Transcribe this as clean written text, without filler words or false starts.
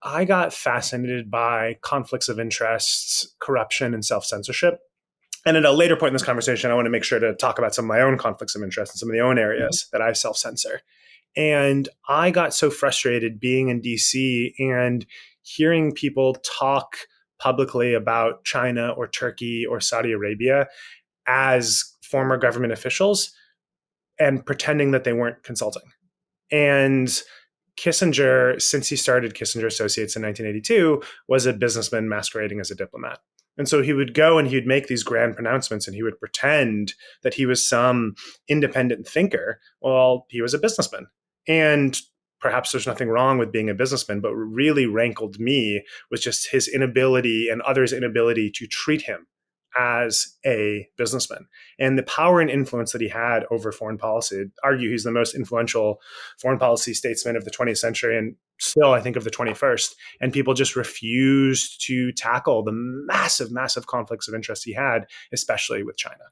I got fascinated by conflicts of interests, corruption, and self-censorship. And at a later point in this conversation, I want to make sure to talk about some of my own conflicts of interest and some of the own areas that I self-censor. And I got so frustrated being in DC and hearing people talk publicly about China or Turkey or Saudi Arabia as former government officials and pretending that they weren't consulting. And Kissinger, since he started Kissinger Associates in 1982, was a businessman masquerading as a diplomat. And so he would go and he would make these grand pronouncements and he would pretend that he was some independent thinker. Well, he was a businessman. And perhaps there's nothing wrong with being a businessman, but what really rankled me was just his inability and others' inability to treat him as a businessman and the power and influence that he had over foreign policy. I'd argue he's the most influential foreign policy statesman of the 20th century and still, I think, of the 21st. And people just refused to tackle the massive, massive conflicts of interest he had, especially with China.